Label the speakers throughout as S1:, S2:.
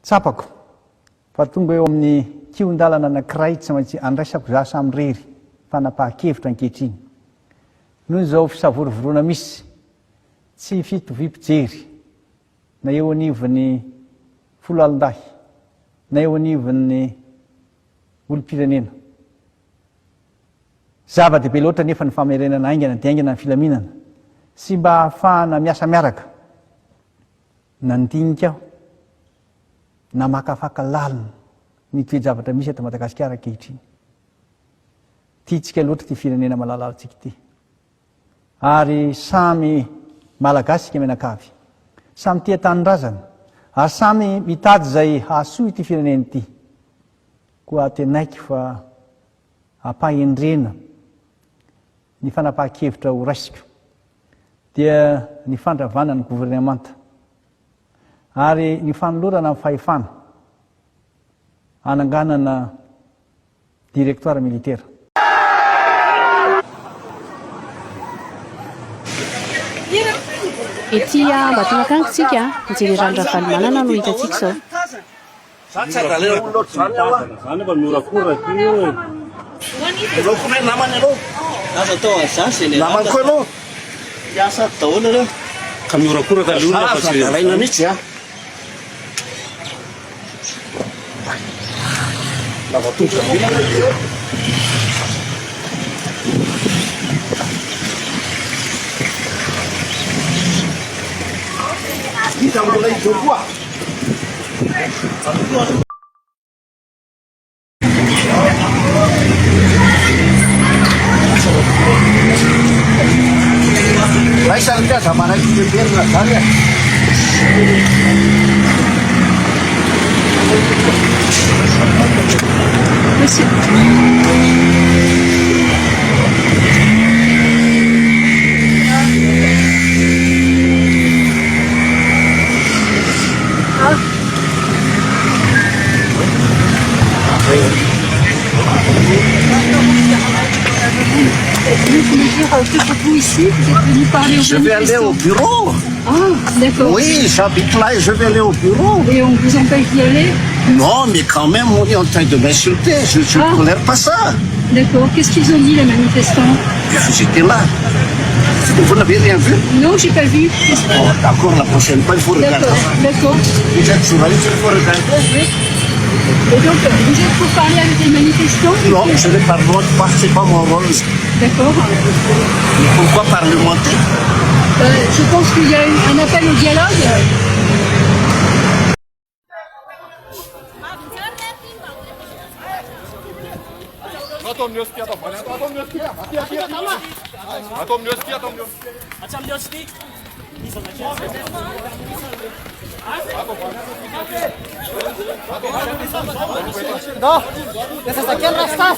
S1: tsapako fa tonga eo amin'ny kiondalana anankiray tsy maintsy andraisako za samy rery fanapahan-kevitra ankehitriny noho izao fisavorovoroana misy tsy fitovim-pijery na eo anivon'ny folo alin-dahy na eo anivon'ny olom-pirenena zava-dehibe loatra nefa ny famerenana aingana dia aingana ny filaminana sy mba ahafahana miasa miaraka nandinika aho na makafaka lalina ny toe-javatra misy eto Madagasikara ankehitriny tiatsika loatra ty firenena malalalitsika ity ary samy malagasika menakavy samy tia tanindrazana ary samy mitady izay hahasoa ity firenena ity koa tenaiky fa ampahendrena ny fanapahan-kevitra ho raisiko dia ny fandravana ny gouvernemanta ary ny fanolorana amin'ny fahefana ananganana directoire militaire.
S2: Ety Ambatondrakany tsika mijery ranoravalimanana no hitantsika zao.
S3: Kita mulai berbuah. Raisa kita sama lagi biar nggak saya.
S2: Que faites-vous ici? Vous êtes venu parler aux
S3: Je vais aller au bureau.
S2: Ah, d'accord.
S3: Oui, j'habite là et je vais aller au bureau.
S2: Et on vous empêche d'y aller?
S3: Non, mais quand même, on est en train de m'insulter. Je ne tolère pas ça.
S2: D'accord. Qu'est-ce qu'ils ont dit, les manifestants?
S3: J'étais là. Vous n'avez rien vu?
S2: Non, j'ai pas vu.
S3: Oh, d'accord, la prochaine fois, il faut regarder.
S2: D'accord.
S3: Vous êtes journaliste, il faut regarder.
S2: Oui. Et donc, vous êtes pour parler avec les manifestants?
S3: Non, je ne parle pas, c'est pas mon rôle.
S2: D'accord.
S3: Mais pourquoi parlementer?
S2: Je pense qu'il y a un appel au dialogue.
S4: No, nasa sakyan rastas.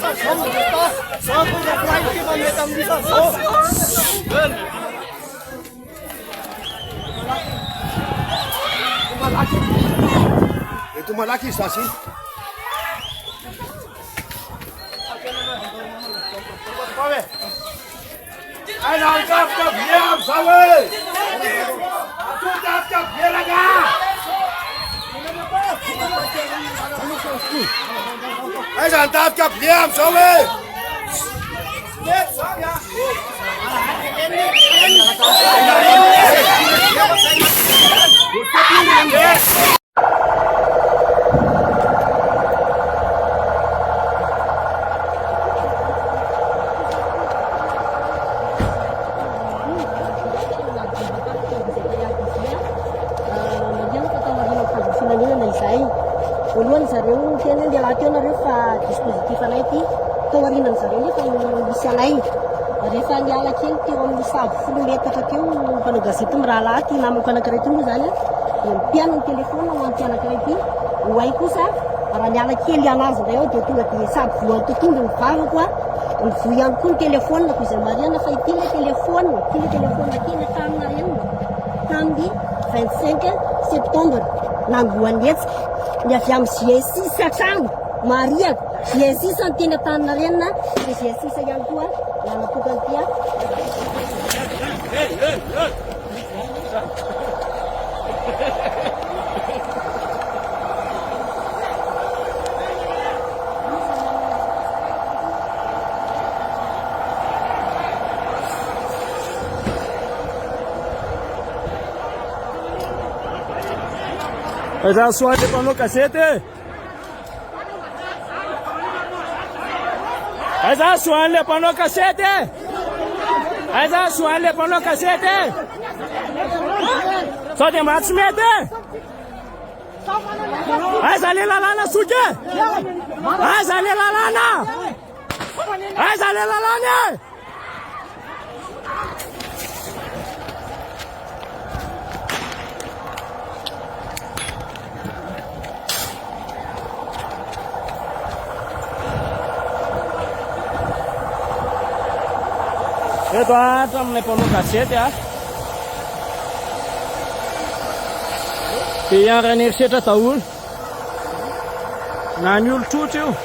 S4: Saan po na flight ki mametam dito? Itu malaki stasi. Ay, nangkap ka diam sawe. Aku tangkap dia lagi. Ay, jantar ka diam sawe.
S5: Voalohany zareo tena dia laha teo nareo fa dispositif anay ity taorinan zareo nefa misy anay rehefa niala kely teo amin'ny sabo 10 metatra teo mpanao gazety miraha lahy ty namako anankiray ty moa zany dia mipiano ny telefona ho anty anankiray ity hoay kosa raha niala kely anazy ndray ao dia tonga dia sabo voany to tonga mivavako a mivoy ihany koa ny telefona ko izay mariana fa ity le telefona kely tamina renina tamin'ny 25 septembre nangoany etsika ny avy amin'ny GS6 hatrany mariako GS6 ny teny an-tanina renina dia GS6 ihany koa nanatokany tia
S4: Aiza soaly mpanao kasety. Aiza soaly mpanao kasety. Aiza soaly mpanao kasety. Sao dia mba tsy mety. Aiza le lalàna soky. Aiza le lalàna. Aiza le lalàna. Eto hatraminay mpanao kasety dia iarany eritreritra daholo na ny olo-trotra io.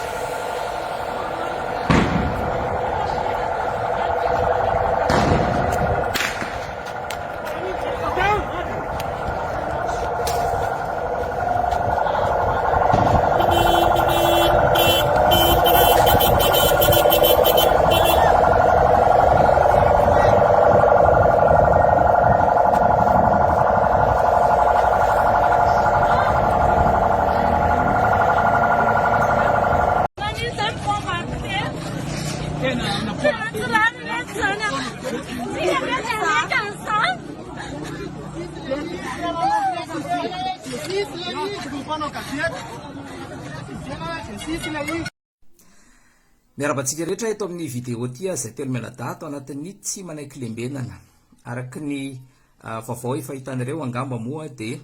S6: Miarabantsika rehetra eto amin'ny vidéo ty izay telo menadato anatin'ny tsy manaiky lembenana araky ny vaovao efa hitanareo angamba moa dia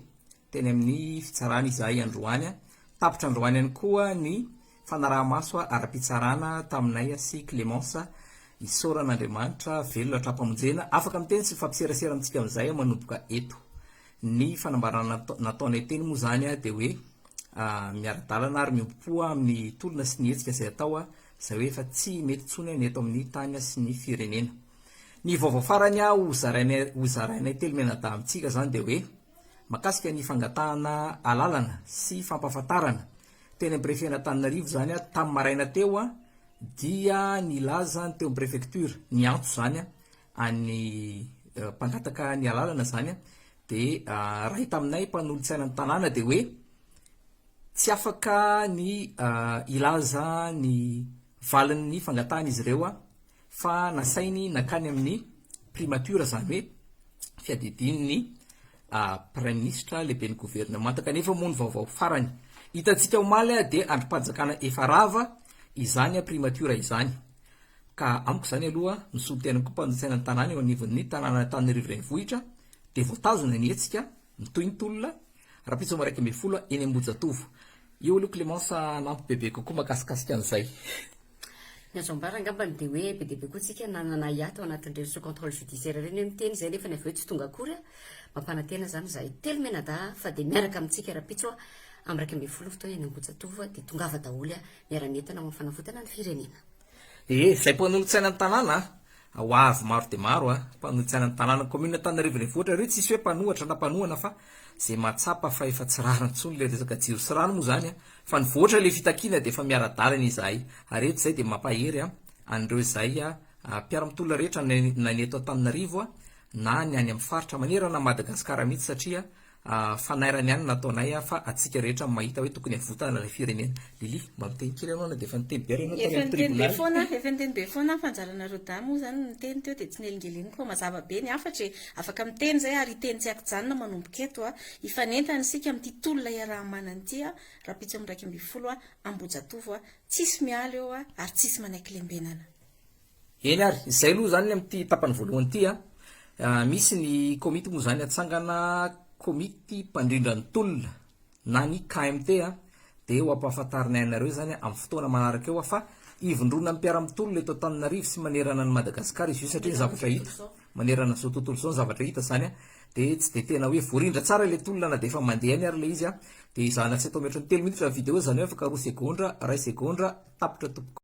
S6: teny amin'ny fitsarana izahay androany tapitra androany ihany koa ny fanaraha-maso ara-pitsarana taminay sy Clémence isaoran'Andriamanitra velona atrapamonjena afaka miteny sy fampiserasera amintsika amin'izay manomboka eto ny fanambarana nataonay teny moa zany dia hoe miara-dalana ary miompoa amin'ny tolona sy ny hetsika izay atao izay hoe efa tsy mety tsony ny eto amin'ny tany sy ny firenena. Ny vaovao farany hozarainay telo menada amintsika zany dia hoe makasika ny fangatahana alalana sy fampahafantarana teny amin'ny prefena Antananarivo zany tamin'ny maraina teo dia nilaza teo amin'ny préfecture ny antso zany any mpangataka ny alalana zany dia raha hita aminay mpanolontsaina ny tanàna dia hoe tsy afaka ny ilaza ny valin'ny fangatahana izy ireo fa nasainy nakany amin'ny primature zany hoe fiadidin'ny prime ministre lehibe ny gouvernement kanefa moa ny vaovao farany hitantsika omaly dia androm-panjakana efa rava izany primature izany ka amiko zany aloha misolo-tena koa mpanotsaina ny tanàna eo anivon'ny tanàna Antananarivo renivohitra dia voatazona ny hetsika mitoy ny tolona rapitso maraiky amby folo eny Ambojatovo. Io aloha Clémence nampy bebe kokoa makasikasika an'izay.
S7: Ny azo ambara angambany dia hoe be dia be koa tsika nanana hiato anatin'ireny sous contrôle judiciaire ireny miteny izay nefa ny avy eo tsy tonga akory mampanantena zany zahay telo menada fa dia miaraka amintsika rapitso amin'ny 12 fotoana eny Ambojatovo dia tongava daholo miara-netana amin'ny fanavotana ny firenena.
S6: Zay mpanolontsaina ny tanàna ho avy maro dia maro mpanolontsaina ny tanàna commune Antananarivo renivohitra ireo tsisy hoe mpanohatra na mpanohana fa zay mahatsapa fa efa tsy rarantsony le resaka jiro sy rano moa zany fa ny voatra le fitakina dia efa miara-dalana izahay ary eto izay dia mampahery an'ireo izay mpiara-mitolona rehetra na ny eto Antananarivo na ny any amin'ny faritra manerana Madagasikara mihitsy satria fanairany ihany nataonay fa atsika rehetra mahita hoe tokony havotana ilay firenena. Lili mba miteny kely ianao na dia efa niteny be ianao tany amin'ny tribunal.
S8: Efa niteny be foana fanjaranareo damo moa zany niteny teo dia tsy nelingeliny koa mazava be ny afatra afaka miteny zay ary hiteny tsy akijanona manomboka eto ifanentana isika amin'ity tolona iaraha-manana ity rapitso amin'ny 12 Ambojatovo tsisy miala eo ary tsisy manaiky lembenana.
S6: Eny ary izay aloha zany amin'ity tapany voalohany ity misy ny komity moa zany atsangana komity mpandrindra ny tolona na ny KMT dia ho ampahafantarinay anareo zany amin'ny fotoana manaraka eo fa ivondrona mpiara-mitolona eto Antananarivo sy manerana ny Madagasikara izy io satria zavatra hita manerana izao tontolo izao zavatra hita zany dia tsy dia tena hoe voarindra tsara ilay tolona na dia efa mandeha ny ary le izy dia izana tsy atao mihoatra ny 3 minitra vidéo zany hoe afaka 2 segondra 1 segondra tapitra tompoko.